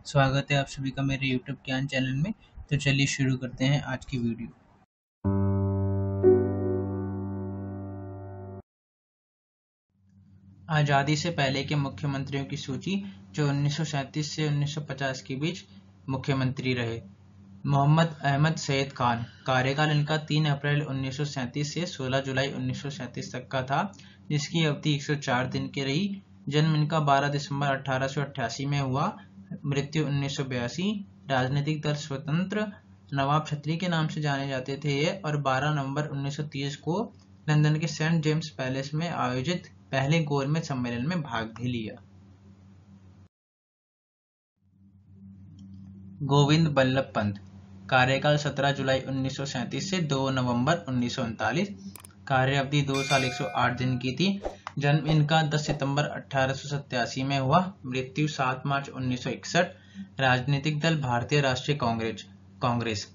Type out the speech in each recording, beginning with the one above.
स्वागत है आप सभी का मेरे YouTube ज्ञान चैनल में। तो चलिए शुरू करते हैं आज की वीडियो। आज़ादी से पहले के मुख्यमंत्रियों की सूची जो 1937 से 1950 के बीच मुख्यमंत्री रहे। मोहम्मद अहमद सैयद खान, कार्यकाल इनका 3 अप्रैल 1937 से 16 जुलाई 1937 तक का था, जिसकी अवधि 104 दिन की रही। जन्म इनका 12 दिसंबर 1888 में हुआ, मृत्यु 1982। राजनीतिक दल स्वतंत्र, नवाब छत्री के नाम से जाने जाते थे ये, और 12 नवंबर 1930 को लंदन के सेंट जेम्स पैलेस में आयोजित पहले गोलमेज सम्मेलन में भाग भी लिया। गोविंद बल्लभ पंत, कार्यकाल 17 जुलाई 1937 से 2 नवंबर 1939, कार्य अवधि 2 साल 108 दिन की थी। जन्म इनका 10 सितंबर 1887 में हुआ, मृत्यु 7 मार्च 1961। राजनीतिक दल भारतीय राष्ट्रीय कांग्रेस।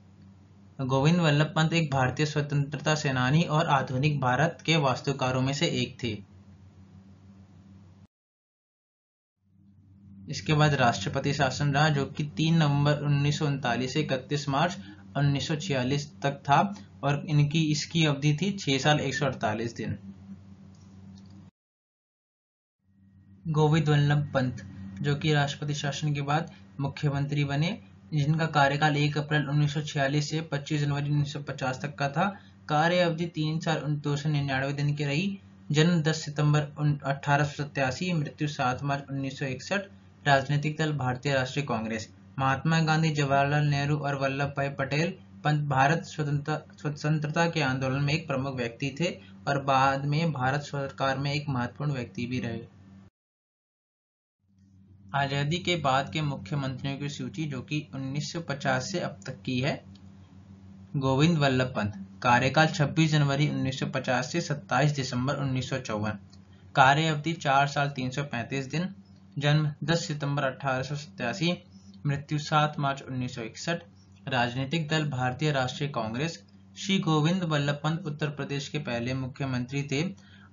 गोविंद बल्लभ पंत एक भारतीय स्वतंत्रता सेनानी और आधुनिक भारत के वास्तुकारों में से एक थे। इसके बाद राष्ट्रपति शासन रहा, जो कि 3 नवंबर 1939 से 31 मार्च 1946 तक था, और इसकी अवधि थी 6 साल 148 दिन। गोविंद बल्लभ पंत, जो कि राष्ट्रपति शासन के बाद मुख्यमंत्री बने, जिनका कार्यकाल 1 अप्रैल 1946 से 25 जनवरी 1950 तक का था। कार्य अवधि 3 साल 299 दिन की रही। जन्म 10 सितंबर 1887, मृत्यु 7 मार्च 1961। राजनीतिक दल भारतीय राष्ट्रीय कांग्रेस। महात्मा गांधी, जवाहरलाल नेहरू और वल्लभ भाई पटेल पंत भारत स्वतंत्रता के आंदोलन में एक प्रमुख व्यक्ति थे और बाद में भारत सरकार में एक महत्वपूर्ण व्यक्ति भी रहे। आजादी के बाद के मुख्यमंत्रियों की सूची, जो कि 1950 से अब तक की है। गोविंद बल्लभ पंत, कार्यकाल 26 जनवरी 1950 से 27 दिसंबर 1954, कार्य अवधि 4 साल 335 दिन। जन्म 10 सितंबर 1887, मृत्यु 7 मार्च 1961। राजनीतिक दल भारतीय राष्ट्रीय कांग्रेस। श्री गोविंद बल्लभ पंत उत्तर प्रदेश के पहले मुख्यमंत्री थे,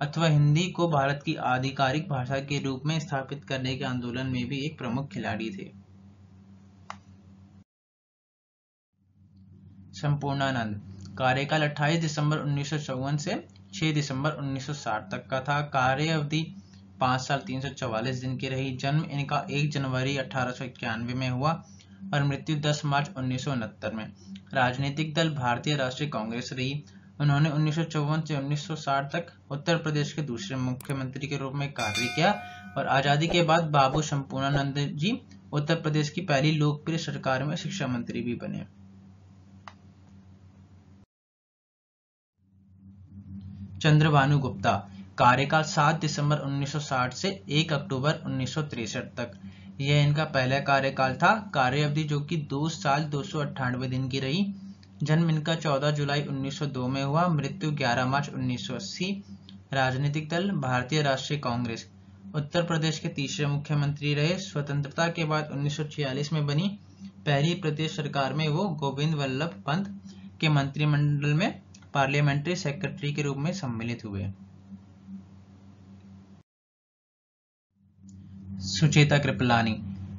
अथवा हिंदी को भारत की आधिकारिक भाषा के रूप में स्थापित करने के आंदोलन में भी एक प्रमुख खिलाड़ी थे। संपूर्णानंद, कार्यकाल 28 दिसंबर 1954 से 6 दिसंबर 1960 तक का था। कार्य अवधि 5 साल 344 दिन की रही। जन्म इनका 1 जनवरी 1891 में हुआ और मृत्यु 10 मार्च 1969 में। राजनीतिक दल भारतीय राष्ट्रीय कांग्रेस रही। उन्होंने 1954 से 1960 तक उत्तर प्रदेश के दूसरे मुख्यमंत्री के रूप में कार्य किया और आजादी के बाद बाबू संपूर्णानंद जी उत्तर प्रदेश की पहली लोकप्रिय सरकार में शिक्षा मंत्री भी बने। चंद्रभानु गुप्ता, कार्यकाल 7 दिसंबर 1960 से 1 अक्टूबर 1963 तक। यह इनका पहला कार्यकाल था। कार्य अवधि जो कि 2 साल 298 दिन की रही। जन्म इनका 14 जुलाई 1902 में हुआ, मृत्यु 11 मार्च 1980। राजनीतिक दल भारतीय राष्ट्रीय कांग्रेस। उत्तर प्रदेश के तीसरे मुख्यमंत्री रहे। स्वतंत्रता के बाद 1946 में बनी पहली प्रदेश सरकार में वो गोविंद बल्लभ पंत के मंत्रिमंडल में पार्लियामेंट्री सेक्रेटरी के रूप में सम्मिलित हुए। सुचेता कृपलानी,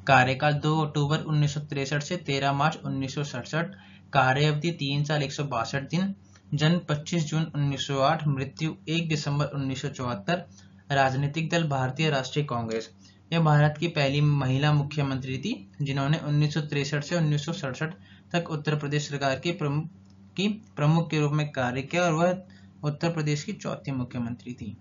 कार्यकाल 2 अक्टूबर 1963 से 13 मार्च 1967, कार्य अवधि 3 साल 162 दिन। जन्म 25 जून 1908, मृत्यु 1 दिसंबर 1974। राजनीतिक दल भारतीय राष्ट्रीय कांग्रेस। यह भारत की पहली महिला मुख्यमंत्री थी, जिन्होंने 1963 से 1967 तक उत्तर प्रदेश सरकार के प्रमुख के रूप में कार्य किया और वह उत्तर प्रदेश की चौथी मुख्यमंत्री थी।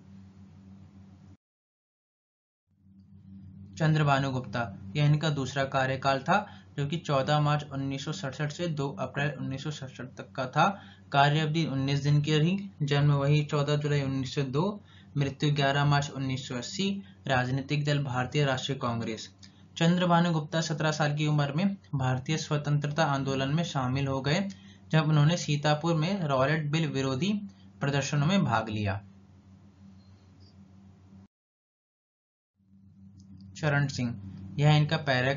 चंद्रभानु गुप्ता, यह इनका दूसरा कार्यकाल था, जो कि 14 मार्च 1967 से 2 अप्रैल 1967 तक का था। कार्य अवधि 19 दिन की रही। जन्म वही 14 जुलाई 1902, मृत्यु 11 मार्च 1980। राजनीतिक दल भारतीय राष्ट्रीय कांग्रेस। चंद्रभानु गुप्ता 17 साल की उम्र में भारतीय स्वतंत्रता आंदोलन में शामिल हो गए, जब उन्होंने सीतापुर में रॉलेट बिल विरोधी प्रदर्शनों में भाग लिया। चरण सिंह, यह इनका पहला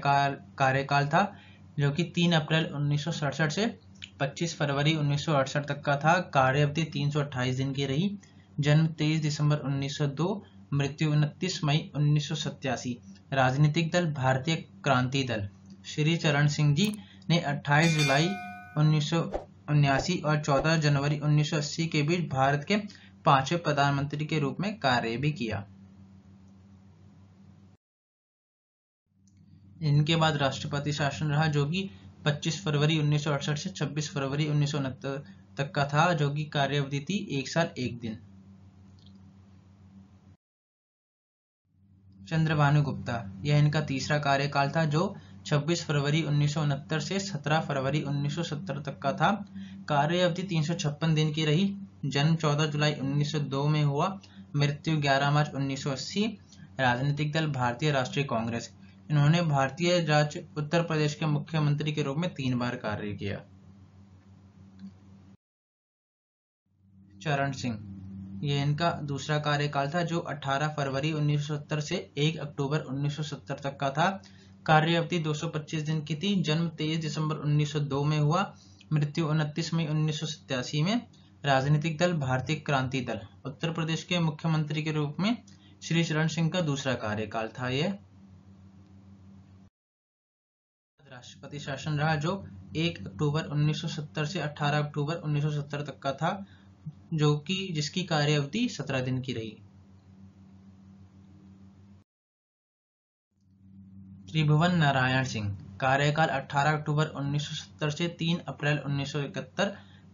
कार्यकाल था, जो कि 3 अप्रैल 1967 से 25 फरवरी 1968 तक का था। कार्य अवधि 328 दिन की रही। जन्म 23 दिसंबर 1902, मृत्यु 29 मई 1987। राजनीतिक दल भारतीय क्रांति दल। श्री चरण सिंह जी ने 28 जुलाई 1979 और 14 जनवरी 1980 के बीच भारत के 5वें प्रधानमंत्री के रूप में कार्य भी किया। इनके बाद राष्ट्रपति शासन रहा, जो कि 25 फरवरी 1968 से 26 फरवरी 1969 तक का था, जो कि कार्यावधि थी 1 साल 1 दिन। चंद्रभानु गुप्ता, यह इनका तीसरा कार्यकाल था, जो 26 फरवरी 1969 से 17 फरवरी 1970 तक का था। कार्य अवधि 356 दिन की रही। जन्म 14 जुलाई 1902 में हुआ, मृत्यु 11 मार्च 1980। राजनीतिक दल भारतीय राष्ट्रीय कांग्रेस। इन्होंने भारतीय राज्य उत्तर प्रदेश के मुख्यमंत्री के रूप में 3 बार कार्य किया। चरण सिंह, यह इनका दूसरा कार्यकाल था, जो 18 फरवरी 1970 से 1 अक्टूबर 1970 तक का था। कार्य अवधि 225 दिन की थी। जन्म 23 दिसंबर 1902 में हुआ, मृत्यु 29 मई 1987 में। राजनीतिक दल भारतीय क्रांति दल। उत्तर प्रदेश के मुख्यमंत्री के रूप में श्री चरण सिंह का दूसरा कार्यकाल था यह। राष्ट्रपति शासन रहा, जो 1 अक्टूबर 1970 से 18 अक्टूबर 1970 तक का था, जो कि जिसकी कार्य अवधि 17 दिन की रही। त्रिभुवन नारायण सिंह, कार्यकाल 18 अक्टूबर 1970 से 3 अप्रैल 1971।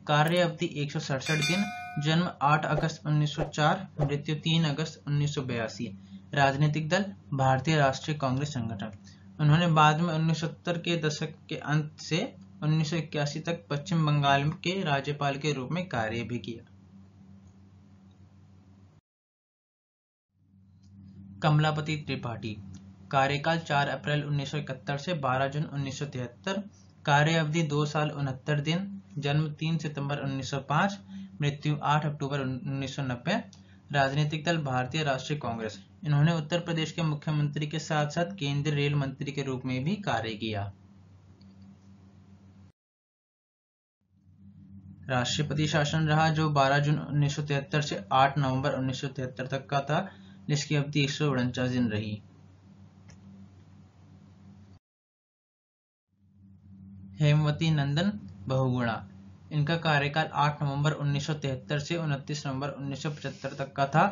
कार्य अवधि 167 दिन। जन्म 8 अगस्त 1904, मृत्यु 3 अगस्त 1982। राजनीतिक दल भारतीय राष्ट्रीय कांग्रेस संगठन। उन्होंने बाद में 1970 के दशक के अंत से 1981 तक पश्चिम बंगाल के राज्यपाल के रूप में कार्य भी किया। कमलापति त्रिपाठी, कार्यकाल 4 अप्रैल 1971 से 12 जून 1973। कार्य अवधि 2 साल 69 दिन। जन्म 3 सितंबर 1905, मृत्यु 8 अक्टूबर 1990। राजनीतिक दल भारतीय राष्ट्रीय कांग्रेस। इन्होंने उत्तर प्रदेश के मुख्यमंत्री के साथ साथ केंद्रीय रेल मंत्री के रूप में भी कार्य किया। राष्ट्रपति शासन रहा, जो 12 जून 1973 से 8 नवंबर 1973 तक का था, जिसकी अवधि 149 दिन रही। हेमवती नंदन बहुगुणा, इनका कार्यकाल 8 नवंबर 1973 से 29 नवंबर 1975 तक का था।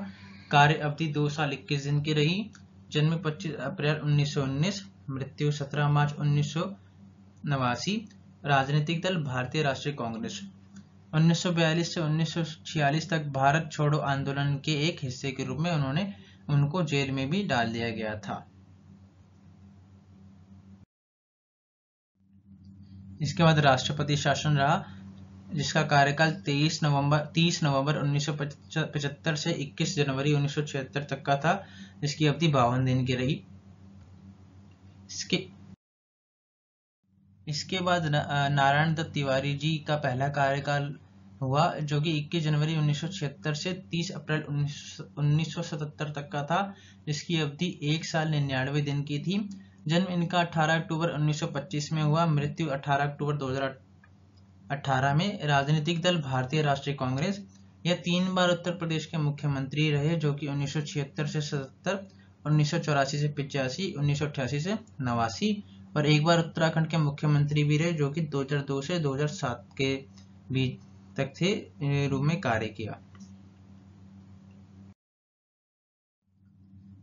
कार्य अवधि 2 साल 21 दिन की रही। जन्म 25 अप्रैल 1919, मृत्यु 17 मार्च 1989। राजनीतिक दल भारतीय राष्ट्रीय कांग्रेस। 1942 से 1946 तक भारत छोड़ो आंदोलन के एक हिस्से के रूप में उनको जेल में भी डाल दिया गया था। इसके बाद राष्ट्रपति शासन रहा, जिसका कार्यकाल 30 नवंबर 1975 से 21 जनवरी 1976 तक का था, जिसकी अवधि 52 दिन की रही। इसके बाद नारायण दत्त तिवारी जी का पहला कार्यकाल हुआ, जो कि 21 जनवरी 1976 से 30 अप्रैल 1977 तक का था, जिसकी अवधि 1 साल 99 दिन की थी। जन्म इनका 18 अक्टूबर 1925 में हुआ, मृत्यु 18 अक्टूबर 2018 में। राजनीतिक दल भारतीय राष्ट्रीय कांग्रेस। यह 3 बार उत्तर प्रदेश के मुख्यमंत्री रहे, जो कि 1976 से 77, 1984 से 85, 1988 से 89 और एक बार उत्तराखंड के मुख्यमंत्री भी रहे, जो कि 2002 से 2007 के बीच तक थे रूप में कार्य किया।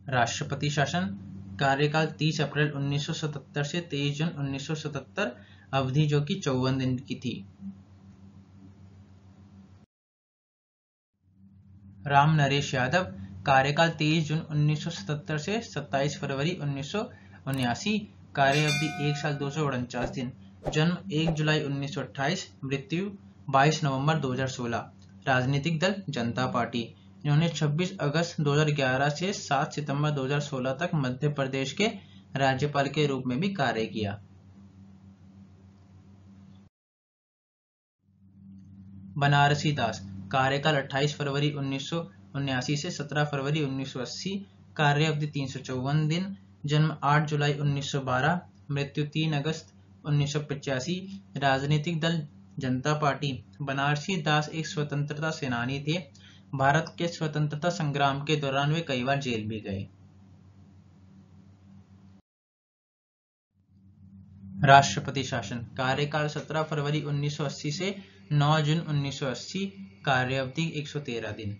राष्ट्रपति शासन, कार्यकाल 30 अप्रैल 1977 से 23 जून 1977, अवधि जो कि 54 दिन की थी। राम नरेश यादव, कार्यकाल 23 जून 1977 से 27 फरवरी 1979, कार्य अवधि 1 साल 249 दिन। जन्म 1 जुलाई 1928, मृत्यु 22 नवंबर 2016। राजनीतिक दल जनता पार्टी। इन्होंने 26 अगस्त 2011 से 7 सितंबर 2016 तक मध्य प्रदेश के राज्यपाल के रूप में भी कार्य किया। बनारसी दास, कार्यकाल 28 फरवरी 1979 से 17 फरवरी 1980, कार्य अवधि 354 दिन। जन्म 8 जुलाई 1912, मृत्यु 3 अगस्त 1985। राजनीतिक दल जनता पार्टी। बनारसी दास एक स्वतंत्रता सेनानी थे। भारत के स्वतंत्रता संग्राम के दौरान वे कई बार जेल भी गए। राष्ट्रपति शासन कार्यकाल 17 फरवरी 1980 से 9 जून 1980, कार्यावधि 113 दिन।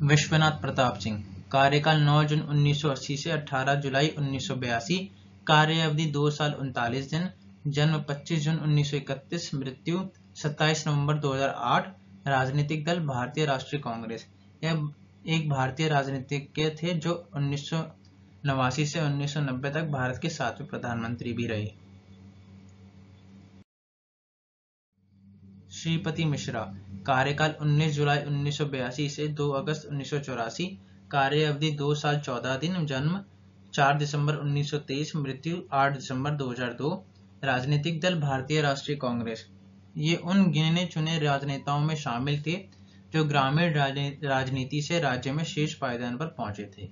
विश्वनाथ प्रताप सिंह कार्यकाल 9 जून 1980 से 18 जुलाई 1982, कार्यावधि 2 साल 39 दिन। जन्म 25 जून 1931, मृत्यु 27 नवंबर 2008। राजनीतिक दल भारतीय राष्ट्रीय कांग्रेस। यह एक भारतीय राजनीतिज्ञ थे जो 1989 से 1990 तक भारत के 7वें प्रधानमंत्री भी रहे। श्रीपति मिश्रा कार्यकाल 19 जुलाई 1982 से 2 अगस्त 1984, कार्यावधि 2 साल 14 दिन। जन्म 4 दिसंबर 1923, मृत्यु 8 दिसंबर 2002। राजनीतिक दल भारतीय राष्ट्रीय कांग्रेस। ये उन गिने चुने राजनेताओं में शामिल थे जो ग्रामीण राजनीति से राज्य में शीर्ष पायदान पर पहुंचे थे।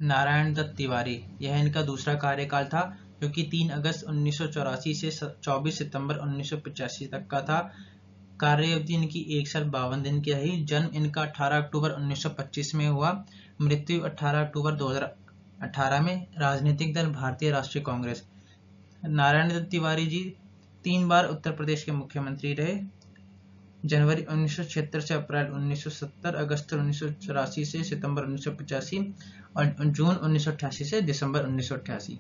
नारायण दत्त तिवारी यह इनका दूसरा कार्यकाल था, जो कि 3 अगस्त 1984 से 24 सितंबर 1985 तक का था। कार्यावधि इनकी 1 साल 52 दिन की रही। जन्म इनका 18 अक्टूबर 1925 में हुआ, मृत्यु 18 अक्टूबर 2018 में। राजनीतिक दल भारतीय राष्ट्रीय कांग्रेस। नारायण दत्त तिवारी जी 3 बार उत्तर प्रदेश के मुख्यमंत्री रहे। जनवरी 1976 से अप्रैल 1970, अगस्त 1984 से सितंबर 1985 और जून 1988 से दिसंबर 1988।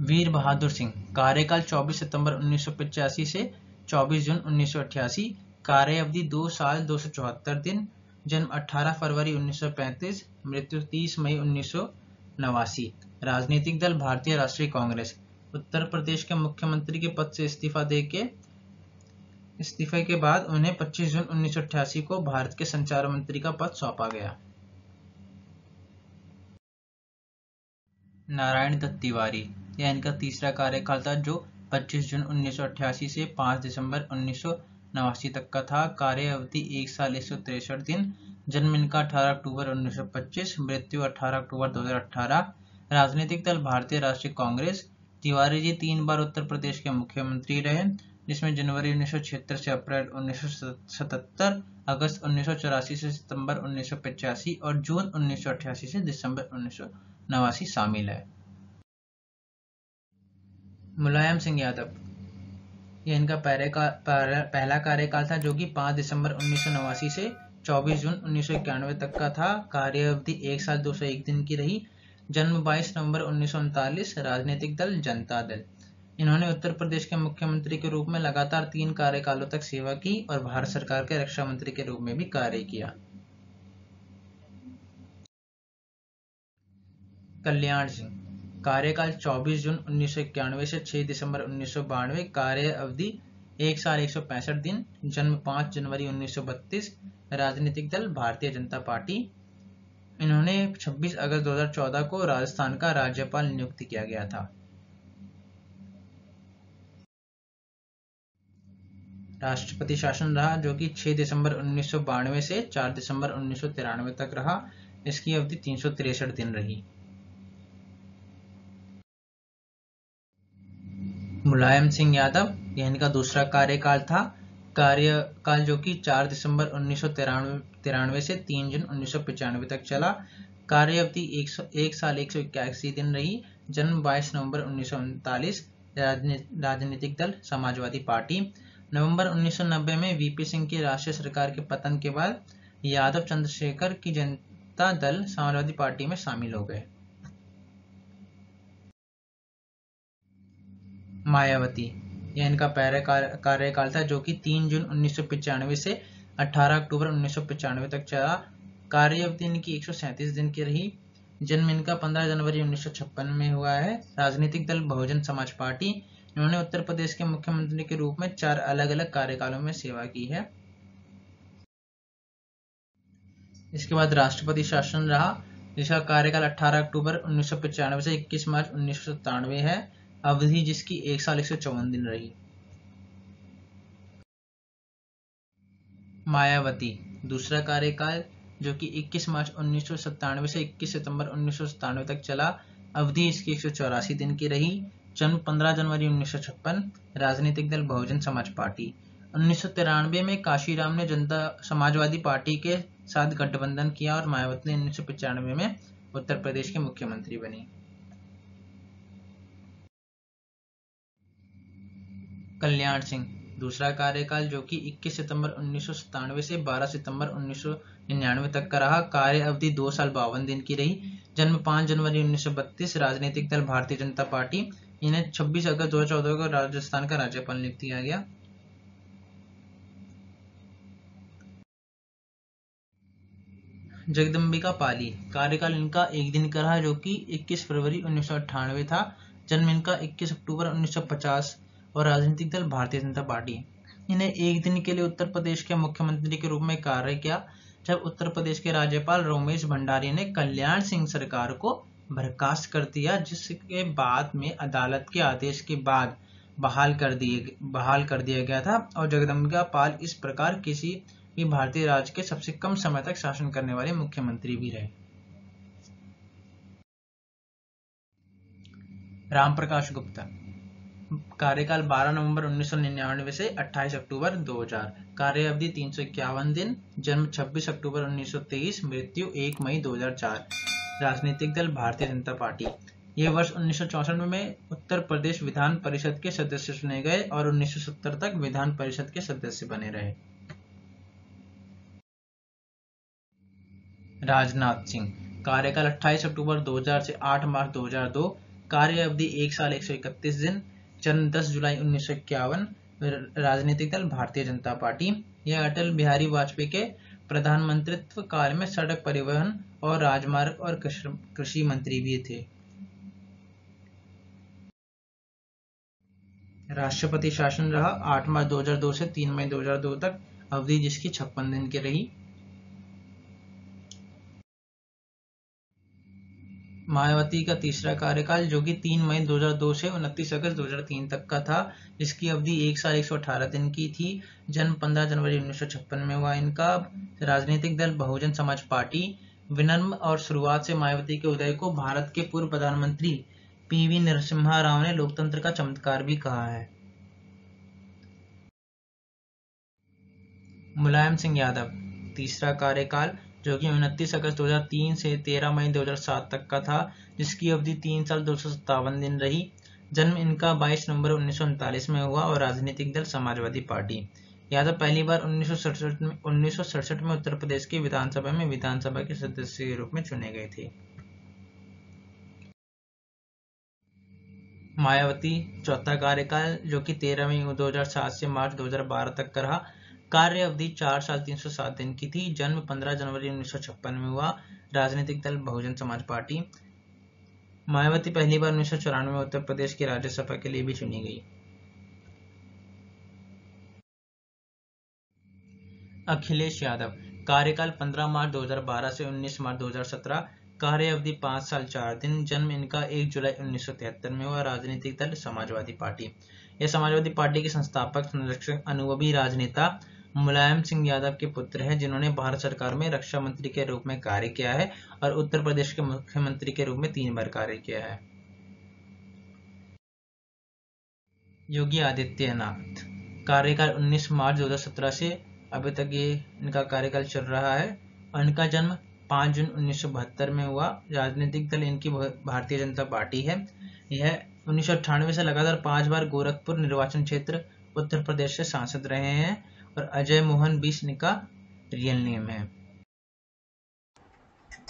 वीर बहादुर सिंह कार्यकाल 24 सितंबर 1985 से 24 जून 1988, कार्यावधि 2 साल 274 दिन। जन्म 18 फरवरी 1935, मृत्यु 30 मई 1989। राजनीतिक दल भारतीय राष्ट्रीय कांग्रेस। उत्तर प्रदेश के मुख्यमंत्री के पद से इस्तीफे के बाद उन्हें 25 जून 1988 को भारत के संचार मंत्री का पद सौंपा गया। नारायण दत्त तिवारी यह इनका तीसरा कार्यकाल था, जो 25 जून 1988 से 5 दिसंबर 1989 तक का था। कार्यावधि 1 साल 163 दिन। जन्म इनका 18 अक्टूबर 1925, मृत्यु 18 अक्टूबर 2018। राजनीतिक दल भारतीय राष्ट्रीय कांग्रेस। तिवारी जी 3 बार उत्तर प्रदेश के मुख्यमंत्री रहे, जिसमें जनवरी 1976 से अप्रैल 1977, अगस्त 1984 से सितंबर 1985 और जून 1988 से दिसंबर 1989 शामिल है। मुलायम सिंह यादव यह इनका पहला कार्यकाल था, जो कि 5 दिसंबर 1989 से 24 जून 1991 तक का था। कार्यावधि 1 साल 201 दिन की रही। जन्म 22 नवंबर 1939। राजनीतिक दल जनता दल। इन्होंने उत्तर प्रदेश के मुख्यमंत्री के रूप में लगातार 3 कार्यकालों तक सेवा की और भारत सरकार के रक्षा मंत्री के रूप में भी कार्य किया। कल्याण सिंह कार्यकाल 24 जून 1991 से 6 दिसंबर 1992, कार्य अवधि 1 साल 165 दिन। जन्म 5 जनवरी 1932। राजनीतिक दल भारतीय जनता पार्टी। इन्होंने 26 अगस्त 2014 को राजस्थान का राज्यपाल नियुक्त किया गया था। राष्ट्रपति शासन रहा, जो कि 6 दिसंबर 1992 से 4 दिसंबर 1993 तक रहा। इसकी अवधि 363 दिन रही। मुलायम सिंह यादव यह इनका दूसरा कार्यकाल था। कार्यकाल जो कि 4 दिसंबर 1993 से 3 जून 1995 तक चला। कार्यावधि 1 साल 181 दिन रही। जन्म 22 नवंबर 1939। राजनीतिक दल समाजवादी पार्टी। नवंबर 1990 में वीपी सिंह की राष्ट्रीय सरकार के पतन के बाद यादव चंद्रशेखर की जनता दल समाजवादी पार्टी में शामिल हो गए। मायावती यह इनका पहला कार्यकाल था, जो कि 3 जून 1995 से 18 अक्टूबर 1995 तक चला। कार्यावधि इनकी 137 दिन की रही। जन्म इनका 15 जनवरी 1956 में हुआ है। राजनीतिक दल बहुजन समाज पार्टी। इन्होंने उत्तर प्रदेश के मुख्यमंत्री के रूप में 4 अलग अलग कार्यकालों में सेवा की है। इसके बाद राष्ट्रपति शासन रहा, जिसका कार्यकाल 18 अक्टूबर 1995 से 21 मार्च 1997 है। अवधि जिसकी 1 साल 154 दिन रही। मायावती दूसरा कार्यकाल, जो कि 21 मार्च 1997 से 21 सितंबर 1997 तक चला। अवधि इसकी 184 दिन की रही। जन्म 15 जनवरी 1956। राजनीतिक दल बहुजन समाज पार्टी। 1993 में काशीराम ने जनता समाजवादी पार्टी के साथ गठबंधन किया और मायावती ने 1995 में उत्तर प्रदेश के मुख्यमंत्री बनी। कल्याण सिंह दूसरा कार्यकाल, जो कि 21 सितंबर 1997 से 12 सितंबर 1999 तक का रहा। कार्य अवधि 2 साल 52 दिन की रही। जन्म 5 जनवरी 1932। राजनीतिक दल भारतीय जनता पार्टी। इन्हें 26 अगस्त 2014 को राजस्थान का राज्यपाल नियुक्त किया गया। जगदम्बिका पाली कार्यकाल इनका 1 दिन का रहा, जो कि 21 फरवरी 1998 था। जन्म इनका 21 अक्टूबर 1950 और राजनीतिक दल भारतीय जनता पार्टी। इन्हें 1 दिन के लिए उत्तर प्रदेश के मुख्यमंत्री के रूप में कार्य किया, जब उत्तर प्रदेश के राज्यपाल रोमेश भंडारी ने कल्याण सिंह सरकार को बर्खास्त कर दिया, जिसके बाद में अदालत के आदेश के बाद बहाल कर दिया गया था। और जगदम्बिका पाल इस प्रकार किसी भी भारतीय राज्य के सबसे कम समय तक शासन करने वाले मुख्यमंत्री भी रहे। राम प्रकाश गुप्ता कार्यकाल 12 नवंबर 1999 से 28 अक्टूबर 2000। कार्य अवधि 351 दिन। जन्म 26 अक्टूबर 1923। मृत्यु 1 मई 2004। राजनीतिक दल भारतीय जनता पार्टी। ये वर्ष 1964 में उत्तर प्रदेश विधान परिषद के सदस्य चुने गए और 1970 तक विधान परिषद के सदस्य बने रहे। राजनाथ सिंह कार्यकाल 28 अक्टूबर 2000 से 8 मार्च 2002। कार्य अवधि 1 साल 131 दिन। जन्म 10 जुलाई 1951। राजनीतिक दल भारतीय जनता पार्टी। यह अटल बिहारी वाजपेयी के प्रधानमंत्रित्व काल में सड़क परिवहन और राजमार्ग और कृषि मंत्री भी थे। राष्ट्रपति शासन रहा 8 मार्च 2002 से 3 मई 2002 तक, अवधि जिसकी 56 दिन की रही। मायावती का तीसरा कार्यकाल, जो कि 3 मई 2002 से 29 अगस्त 2003 तक का था, जिसकी अवधि 1 साल 118 दिन की थी। जन्म 15 जनवरी 1956 में हुआ इनका। राजनीतिक दल बहुजन समाज पार्टी। विनम्र और शुरुआत से मायावती के उदय को भारत के पूर्व प्रधानमंत्री पीवी नरसिम्हा राव ने लोकतंत्र का चमत्कार भी कहा है। मुलायम सिंह यादव तीसरा कार्यकाल, जो कि 29 अगस्त 2003 से 13 मई 2007 तक का था, जिसकी अवधि 3 साल 257 दिन रही। जन्म इनका 22 नवंबर 1939 में हुआ और राजनीतिक दल समाजवादी पार्टी। यादव पहली बार 1967 में उत्तर प्रदेश की विधानसभा में विधानसभा के सदस्य के रूप में चुने गए थे। मायावती चौथा कार्यकाल, जो कि 13 मई 2007 से मार्च 2012 तक का रहा। कार्य अवधि 4 साल 307 दिन की थी। जन्म 15 जनवरी 1956 में हुआ। राजनीतिक दल बहुजन समाज पार्टी। मायावती पहली बार 1994 में उत्तर प्रदेश की राज्यसभा के लिए भी चुनी गई। अखिलेश यादव कार्यकाल 15 मार्च 2012 से 19 मार्च 2017। कार्य अवधि 5 साल 4 दिन। जन्म इनका 1 जुलाई 1973 में हुआ। राजनीतिक दल समाजवादी पार्टी। यह समाजवादी पार्टी के संस्थापक, संरक्षक, अनुभवी राजनेता मुलायम सिंह यादव के पुत्र हैं, जिन्होंने भारत सरकार में रक्षा मंत्री के रूप में कार्य किया है और उत्तर प्रदेश के मुख्यमंत्री के रूप में 3 बार कार्य किया है। योगी आदित्यनाथ कार्यकाल 19 मार्च 2017 से अभी तक ये इनका कार्यकाल चल रहा है। इनका जन्म 5 जून 1972 में हुआ। राजनीतिक दल इनकी भारतीय जनता पार्टी है। यह 1998 से लगातार 5 बार गोरखपुर निर्वाचन क्षेत्र उत्तर प्रदेश से सांसद रहे हैं और अजय मोहन बीस इनका रियल नेम है।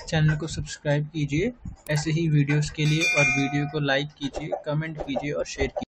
चैनल को सब्सक्राइब कीजिए ऐसे ही वीडियोस के लिए और वीडियो को लाइक कीजिए, कमेंट कीजिए और शेयर कीजिए।